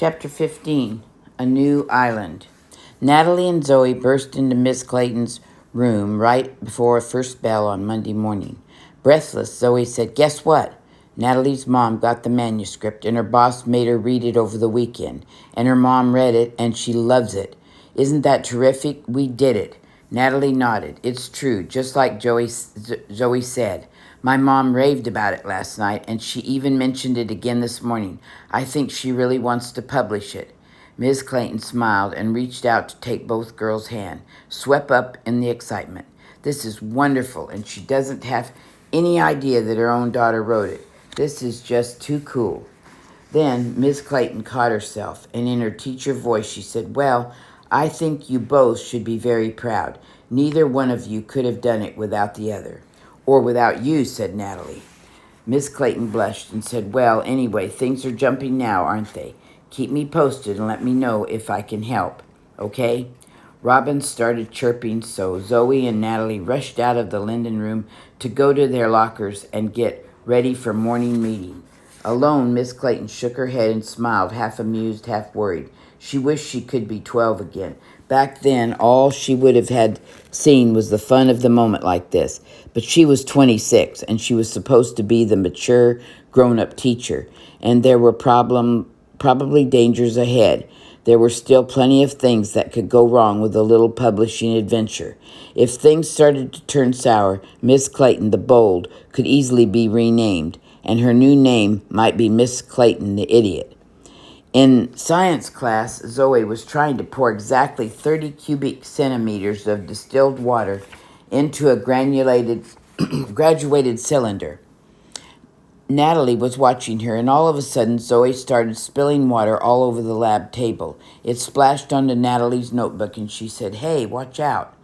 Chapter 15, A New Island. Natalie and Zoe burst into Miss Clayton's room right before first bell on Monday morning. Breathless, Zoe said, "Guess what? Natalie's mom got the manuscript and her boss made her read it over the weekend. And her mom read it and she loves it. Isn't that terrific? We did it." Natalie nodded. "It's true, just like Zoe said. My mom raved about it last night, and she even mentioned it again this morning. I think she really wants to publish it." Ms. Clayton smiled and reached out to take both girls' hand, swept up in the excitement. "This is wonderful, and she doesn't have any idea that her own daughter wrote it. This is just too cool." Then Miss Clayton caught herself, and in her teacher voice she said, "Well, I think you both should be very proud. Neither one of you could have done it without the other." "Or without you," said Natalie. Miss Clayton blushed and said, "Well, anyway, things are jumping now, aren't they? Keep me posted and let me know if I can help, okay?" Robin started chirping, so Zoe and Natalie rushed out of the Linden room to go to their lockers and get ready for morning meeting. Alone, Miss Clayton shook her head and smiled, half amused, half worried. She wished she could be 12 again. Back then, all she would have had seen was the fun of the moment like this. But she was 26, and she was supposed to be the mature, grown-up teacher, and there were probably dangers ahead. There were still plenty of things that could go wrong with a little publishing adventure. If things started to turn sour, Miss Clayton the Bold could easily be renamed, and her new name might be Miss Clayton the Idiot. In science class, Zoe was trying to pour exactly 30 cubic centimeters of distilled water into a graduated cylinder. Natalie was watching her, and all of a sudden Zoe started spilling water all over the lab table. It splashed onto Natalie's notebook, and she said, "Hey, watch out."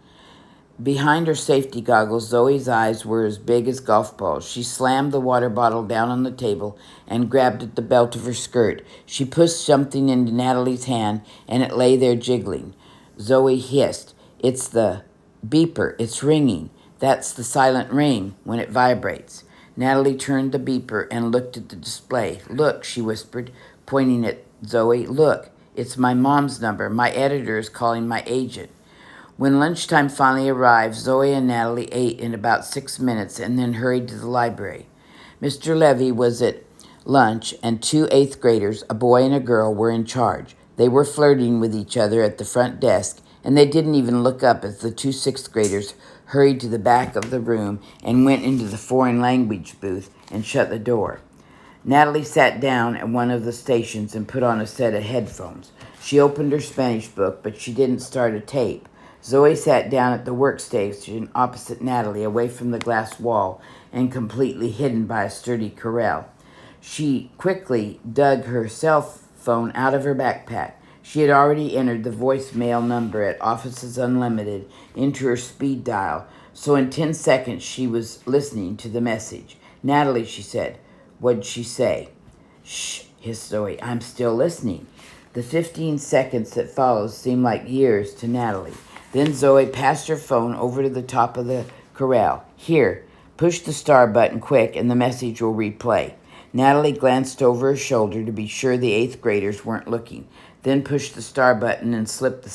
Behind her safety goggles, Zoe's eyes were as big as golf balls. She slammed the water bottle down on the table and grabbed at the belt of her skirt. She pushed something into Natalie's hand, and it lay there jiggling. Zoe hissed, "It's the beeper. It's ringing. That's the silent ring when it vibrates." Natalie turned the beeper and looked at the display. "Look," she whispered, pointing at Zoe. "Look, it's my mom's number. My editor is calling my agent." When lunchtime finally arrived, Zoe and Natalie ate in about 6 minutes and then hurried to the library. Mr. Levy was at lunch, and 2 eighth graders, a boy and a girl, were in charge. They were flirting with each other at the front desk, and they didn't even look up as the 2 sixth graders hurried to the back of the room and went into the foreign language booth and shut the door. Natalie sat down at one of the stations and put on a set of headphones. She opened her Spanish book, but she didn't start a tape. Zoe sat down at the workstation opposite Natalie, away from the glass wall and completely hidden by a sturdy corral. She quickly dug her cell phone out of her backpack. She had already entered the voicemail number at Offices Unlimited into her speed dial, so in 10 seconds she was listening to the message. "Natalie," she said. "What'd she say?" "Shh," hissed Zoe. "I'm still listening." The 15 seconds that followed seemed like years to Natalie. Then Zoe passed her phone over to the top of the corral. "Here, push the star button quick and the message will replay." Natalie glanced over her shoulder to be sure the 8th graders weren't looking, then pushed the star button and slipped the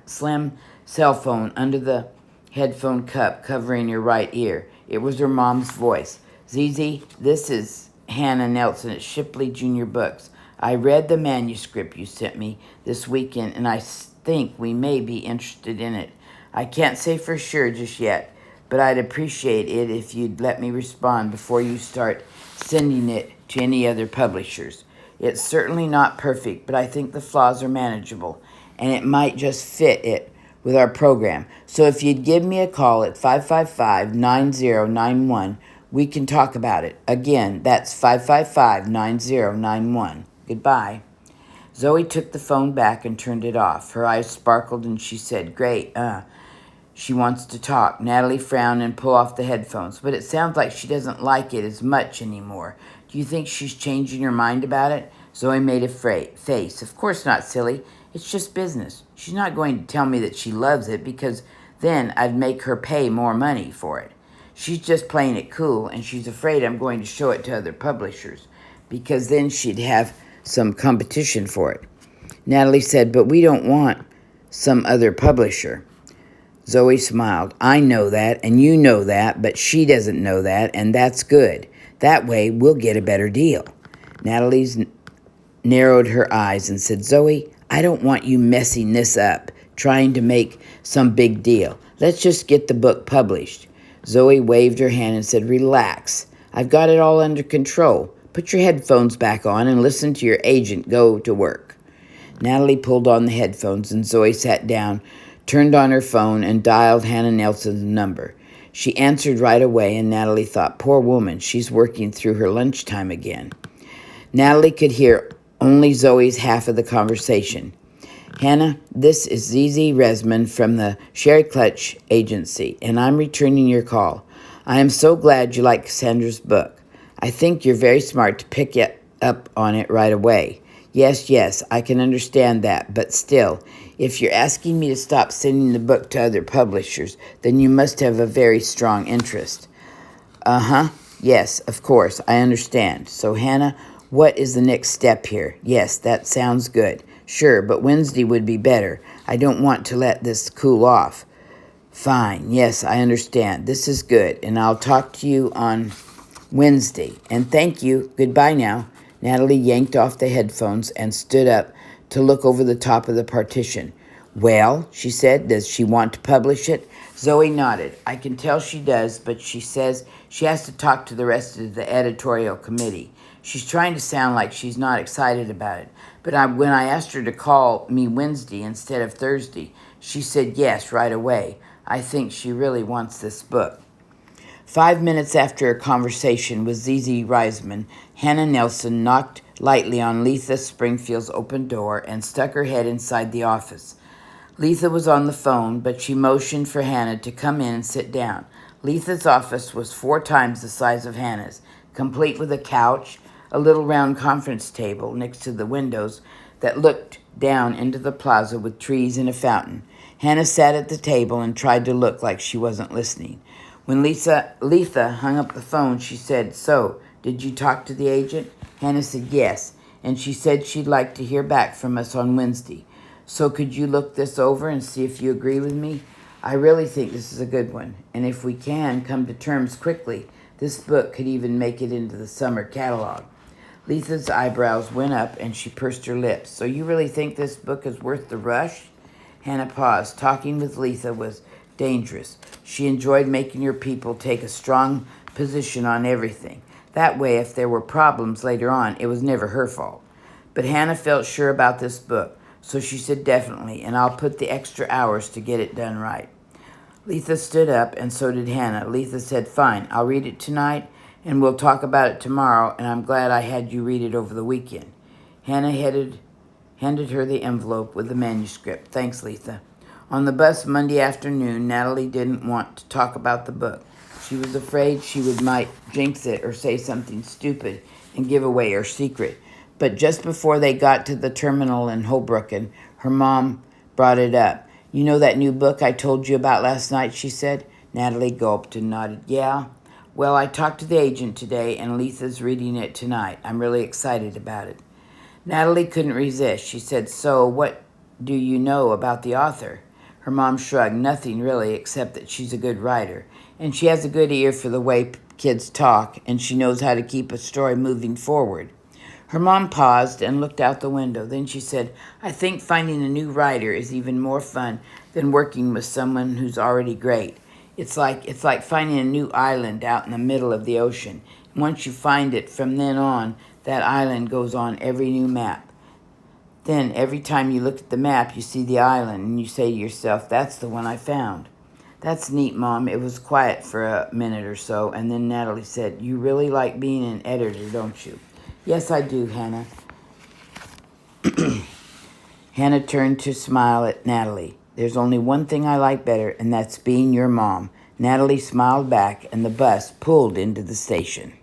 slim cell phone under the headphone cup covering her right ear. It was her mom's voice. "Zizi, this is Hannah Nelson at Shipley Junior Books. I read the manuscript you sent me this weekend, and I think we may be interested in it. I can't say for sure just yet, but I'd appreciate it if you'd let me respond before you start sending it to any other publishers. It's certainly not perfect, but I think the flaws are manageable, and it might just fit it with our program. So if you'd give me a call at 555-9091, we can talk about it. Again, that's 555-9091. Goodbye." Zoe took the phone back and turned it off. Her eyes sparkled and she said, "Great, she wants to talk." Natalie frowned and pulled off the headphones. "But it sounds like she doesn't like it as much anymore. Do you think she's changing her mind about it?" Zoe made a face. "Of course not, silly. It's just business. She's not going to tell me that she loves it because then I'd make her pay more money for it. She's just playing it cool, and she's afraid I'm going to show it to other publishers because then she'd have some competition for it." Natalie said, but we don't want some other publisher. Zoe smiled. I know that, and you know that, but she doesn't know that, and that's good. That way, we'll get a better deal. Natalie's narrowed her eyes and said, Zoe, I don't want you messing this up, trying to make some big deal. Let's just get the book published. Zoe waved her hand and said, relax. I've got it all under control. Put your headphones back on and listen to your agent go to work. Natalie pulled on the headphones and Zoe sat down, turned on her phone, and dialed Hannah Nelson's number. She answered right away, and Natalie thought, poor woman, she's working through her lunchtime again. Natalie could hear only Zoe's half of the conversation. Hannah, this is ZZ Resman from the Sherry Clutch Agency, and I'm returning your call. I am so glad you like Cassandra's book. I think you're very smart to pick up on it right away. Yes, I can understand that, but still, if you're asking me to stop sending the book to other publishers, then you must have a very strong interest. Yes, of course, I understand. So, Hannah, what is the next step here? Yes, that sounds good. Sure, but Wednesday would be better. I don't want to let this cool off. Fine, yes, I understand. This is good, and I'll talk to you on Wednesday. And thank you. Goodbye now. Natalie yanked off the headphones and stood up to look over the top of the partition. Well, she said, does she want to publish it? Zoe nodded. I can tell she does, but she says she has to talk to the rest of the editorial committee. She's trying to sound like she's not excited about it. But when I asked her to call me Wednesday instead of Thursday, she said yes right away. I think she really wants this book. 5 minutes after a conversation with ZZ Reisman, Hannah Nelson knocked lightly on Letha Springfield's open door and stuck her head inside the office. Letha was on the phone, but she motioned for Hannah to come in and sit down. Letha's office was 4 times the size of Hannah's, complete with a couch, a little round conference table next to the windows that looked down into the plaza with trees and a fountain. Hannah sat at the table and tried to look like she wasn't listening. When Letha hung up the phone, she said, So, did you talk to the agent? Hannah said yes, and she said she'd like to hear back from us on Wednesday. So could you look this over and see if you agree with me? I really think this is a good one, and if we can come to terms quickly, this book could even make it into the summer catalog. Letha's eyebrows went up and she pursed her lips. So you really think this book is worth the rush? Hannah paused. Talking with Letha was dangerous. She enjoyed making her people take a strong position on everything. That way, if there were problems later on, it was never her fault. But Hannah felt sure about this book, so she said definitely, and I'll put the extra hours to get it done right. Letha stood up, and so did Hannah. Letha said, fine, I'll read it tonight, and we'll talk about it tomorrow, and I'm glad I had you read it over the weekend. Hannah handed her the envelope with the manuscript. Thanks, Letha. On the bus Monday afternoon, Natalie didn't want to talk about the book. She was afraid she might jinx it or say something stupid and give away her secret. But just before they got to the terminal in Hoboken, her mom brought it up. You know that new book I told you about last night, she said. Natalie gulped and nodded. Yeah. Well, I talked to the agent today, and Letha's reading it tonight. I'm really excited about it. Natalie couldn't resist. She said, so what do you know about the author? Her mom shrugged. Nothing really, except that she's a good writer. And she has a good ear for the way kids talk, and she knows how to keep a story moving forward. Her mom paused and looked out the window. Then she said, I think finding a new writer is even more fun than working with someone who's already great. It's like finding a new island out in the middle of the ocean. And once you find it, from then on, that island goes on every new map. Then every time you look at the map, you see the island, and you say to yourself, that's the one I found. That's neat, Mom. It was quiet for a minute or so, and then Natalie said, you really like being an editor, don't you? Yes, I do, Hannah. Hannah turned to smile at Natalie. There's only one thing I like better, and that's being your mom. Natalie smiled back, and the bus pulled into the station.